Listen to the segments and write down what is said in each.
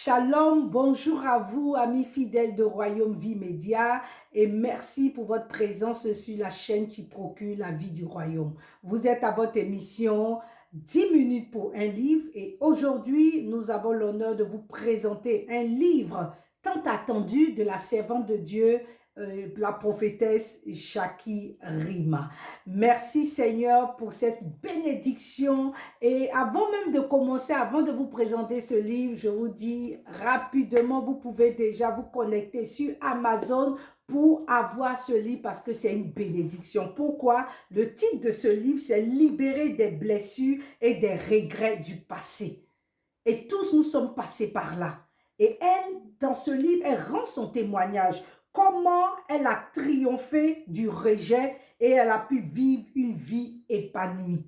Shalom, bonjour à vous, amis fidèles de Royaume Vie Média, et merci pour votre présence sur la chaîne qui procure la vie du Royaume. Vous êtes à votre émission 10 minutes pour un livre, et aujourd'hui, nous avons l'honneur de vous présenter un livre tant attendu de la servante de Dieu, la prophétesse Jackie Rima. Merci Seigneur pour cette bénédiction. Et avant même de commencer, avant de vous présenter ce livre, je vous dis rapidement, vous pouvez déjà vous connecter sur Amazon pour avoir ce livre parce que c'est une bénédiction. Pourquoi? Le titre de ce livre, c'est Libérer des blessures et des regrets du passé. Et tous nous sommes passés par là. Et elle, dans ce livre, elle rend son témoignage. Comment elle a triomphé du rejet et elle a pu vivre une vie épanouie.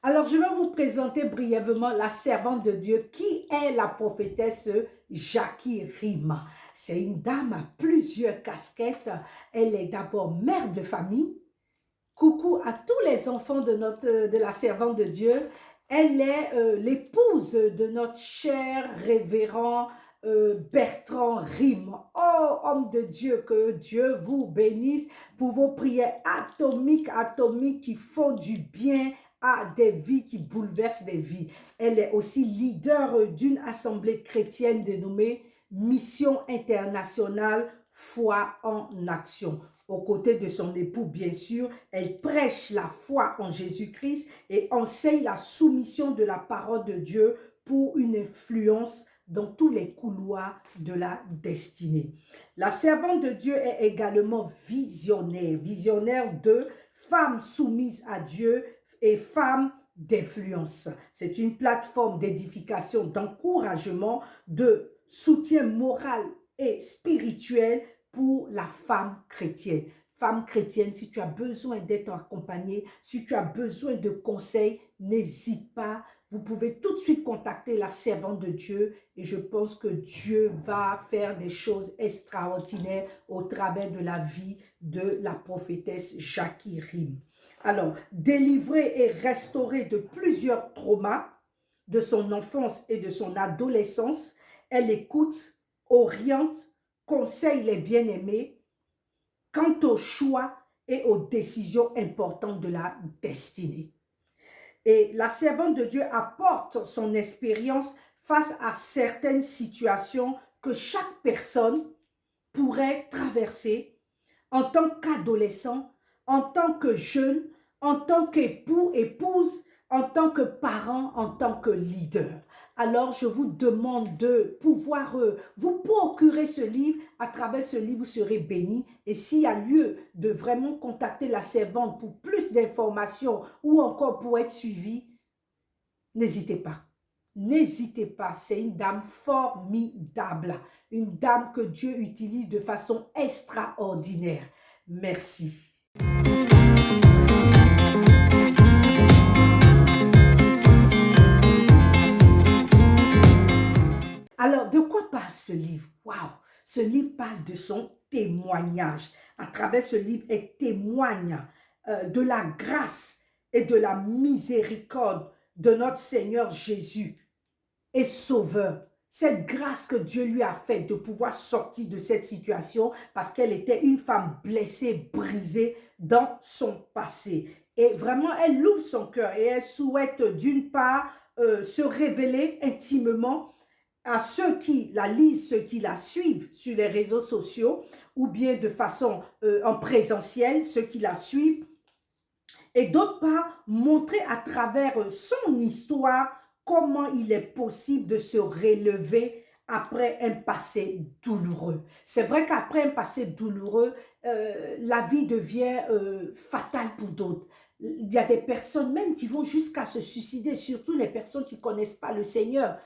Alors, je vais vous présenter brièvement la servante de Dieu qui est la prophétesse Jackie Rima. C'est une dame à plusieurs casquettes. Elle est d'abord mère de famille. Coucou à tous les enfants de la servante de Dieu. Elle est l'épouse de notre cher révérend Bertrand Rima. Oh, homme de Dieu, que Dieu vous bénisse pour vos prières atomiques qui font du bien à des vies, qui bouleversent des vies. Elle est aussi leader d'une assemblée chrétienne dénommée Mission internationale Foi en action. Aux côtés de son époux, bien sûr, elle prêche la foi en Jésus-Christ et enseigne la soumission de la parole de Dieu pour une influence dans tous les couloirs de la destinée. La servante de Dieu est également visionnaire de femmes soumises à Dieu et femmes d'influence. C'est une plateforme d'édification, d'encouragement, de soutien moral et spirituel pour la femme chrétienne. Femme chrétienne, si tu as besoin d'être accompagnée, si tu as besoin de conseils, n'hésite pas. Vous pouvez tout de suite contacter la servante de Dieu et je pense que Dieu va faire des choses extraordinaires au travers de la vie de la prophétesse Jackie Rima. Alors, délivrée et restaurée de plusieurs traumas de son enfance et de son adolescence, elle écoute, oriente, conseille les bien-aimés quant aux choix et aux décisions importantes de la destinée. Et la servante de Dieu apporte son expérience face à certaines situations que chaque personne pourrait traverser en tant qu'adolescent, en tant que jeune, en tant qu'époux, épouse, en tant que parent, en tant que leader. Alors, je vous demande de pouvoir vous procurer ce livre. À travers ce livre, vous serez bénis. Et s'il y a lieu de vraiment contacter la servante pour plus d'informations ou encore pour être suivi, n'hésitez pas. N'hésitez pas, c'est une dame formidable. Une dame que Dieu utilise de façon extraordinaire. Merci. Alors, de quoi parle ce livre? Waouh! Ce livre parle de son témoignage. À travers ce livre, elle témoigne de la grâce et de la miséricorde de notre Seigneur Jésus et Sauveur. Cette grâce que Dieu lui a faite de pouvoir sortir de cette situation parce qu'elle était une femme blessée, brisée dans son passé. Et vraiment, elle ouvre son cœur et elle souhaite d'une part se révéler intimement à ceux qui la lisent, ceux qui la suivent sur les réseaux sociaux ou bien de façon en présentiel, ceux qui la suivent. Et d'autre part, montrer à travers son histoire comment il est possible de se relever après un passé douloureux. C'est vrai qu'après un passé douloureux, la vie devient fatale pour d'autres. Il y a des personnes même qui vont jusqu'à se suicider, surtout les personnes qui ne connaissent pas le Seigneur.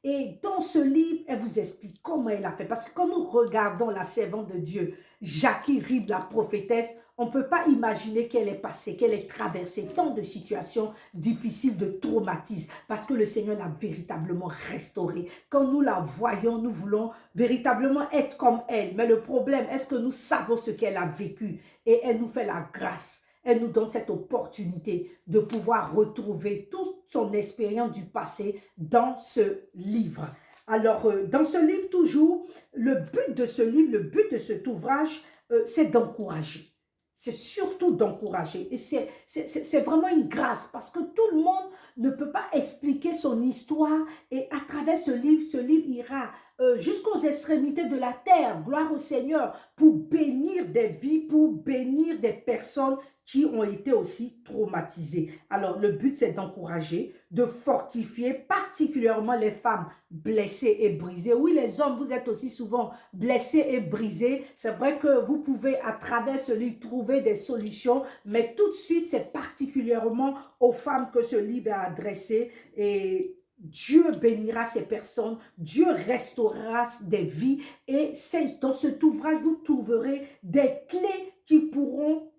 Et dans ce livre, elle vous explique comment elle a fait. Parce que quand nous regardons la servante de Dieu, Jackie Rib, la prophétesse, on ne peut pas imaginer qu'elle est passée, qu'elle ait traversé tant de situations difficiles, de traumatismes, parce que le Seigneur l'a véritablement restaurée. Quand nous la voyons, nous voulons véritablement être comme elle. Mais le problème, est-ce que nous savons ce qu'elle a vécu? Et elle nous fait la grâce. Elle nous donne cette opportunité de pouvoir retrouver toute son expérience du passé dans ce livre. Alors, dans ce livre, toujours, le but de ce livre, le but de cet ouvrage, c'est d'encourager. C'est surtout d'encourager. Et c'est vraiment une grâce parce que tout le monde ne peut pas expliquer son histoire. Et à travers ce livre ira jusqu'aux extrémités de la terre. Gloire au Seigneur pour bénir des vies, pour bénir des personnes qui ont été aussi traumatisées. Alors, le but, c'est d'encourager, de fortifier particulièrement les femmes blessées et brisées. Oui, les hommes, vous êtes aussi souvent blessés et brisés. C'est vrai que vous pouvez, à travers ce livre, trouver des solutions, mais tout de suite, c'est particulièrement aux femmes que ce livre est adressé. Et Dieu bénira ces personnes, Dieu restaurera des vies. Et dans cet ouvrage, vous trouverez des clés qui pourront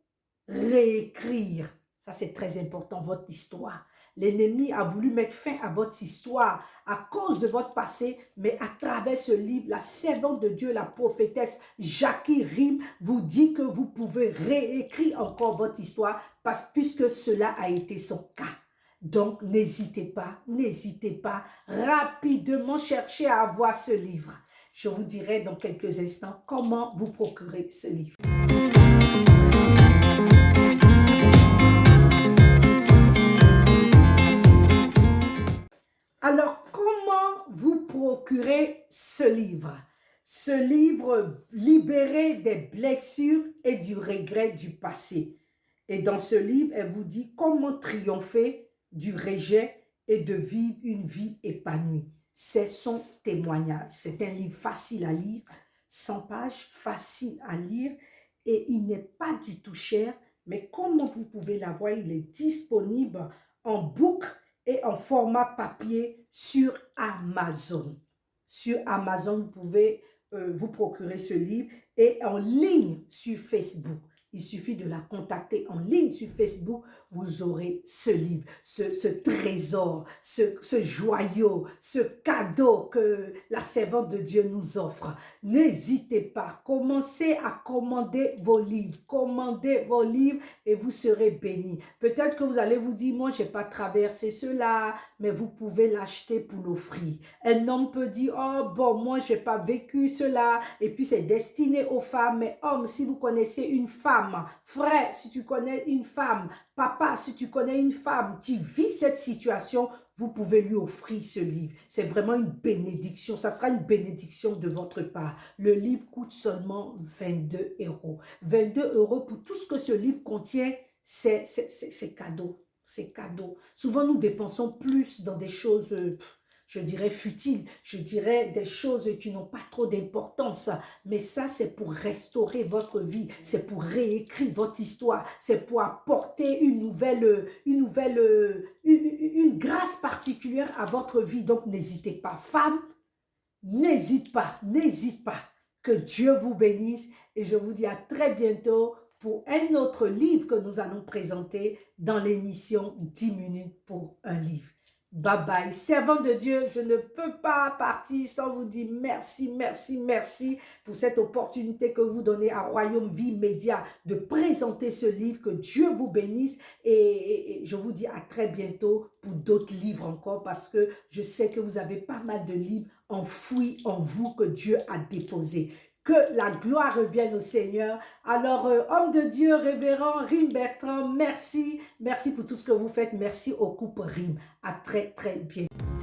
réécrire. Ça, c'est très important, votre histoire. L'ennemi a voulu mettre fin à votre histoire à cause de votre passé, mais à travers ce livre, la servante de Dieu, la prophétesse Jackie Rib vous dit que vous pouvez réécrire encore votre histoire puisque cela a été son cas. Donc, n'hésitez pas, rapidement chercher à avoir ce livre. Je vous dirai dans quelques instants comment vous procurer ce livre. Alors, comment vous procurer ce livre? Ce livre libéré des blessures et du regret du passé. Et dans ce livre, elle vous dit comment triompher du rejet et de vivre une vie épanouie. C'est son témoignage. C'est un livre facile à lire, 100 pages, facile à lire et il n'est pas du tout cher. Mais comment vous pouvez l'avoir? Il est disponible en book et en format papier sur Amazon. Sur Amazon, vous pouvez vous procurer ce livre et en ligne sur Facebook. Il suffit de la contacter en ligne sur Facebook, vous aurez ce livre, ce trésor, ce joyau, ce cadeau que la servante de Dieu nous offre. N'hésitez pas, commencez à commander vos livres et vous serez bénis. Peut-être que vous allez vous dire, moi je n'ai pas traversé cela, mais vous pouvez l'acheter pour l'offrir. Un homme peut dire, oh bon, moi je n'ai pas vécu cela, et puis c'est destiné aux femmes, mais homme, si vous connaissez une femme, frère, si tu connais une femme, papa, si tu connais une femme qui vit cette situation, vous pouvez lui offrir ce livre. C'est vraiment une bénédiction. Ça sera une bénédiction de votre part. Le livre coûte seulement 22 €. 22 € pour tout ce que ce livre contient, c'est cadeau. C'est cadeau. Souvent, nous dépensons plus dans des choses je dirais futiles, je dirais des choses qui n'ont pas trop d'importance. Mais ça, c'est pour restaurer votre vie, c'est pour réécrire votre histoire, c'est pour apporter une grâce particulière à votre vie. Donc, n'hésitez pas. Femme, n'hésite pas. Que Dieu vous bénisse et je vous dis à très bientôt pour un autre livre que nous allons présenter dans l'émission 10 minutes pour un livre. Bye bye. Servant de Dieu, je ne peux pas partir sans vous dire merci pour cette opportunité que vous donnez à Royaume Vie Média de présenter ce livre. Que Dieu vous bénisse et je vous dis à très bientôt pour d'autres livres encore parce que je sais que vous avez pas mal de livres enfouis en vous que Dieu a déposés. Que la gloire revienne au Seigneur. Alors, homme de Dieu, révérend Rim Bertrand, merci. Merci pour tout ce que vous faites. Merci au couple Rim. À très, très bientôt.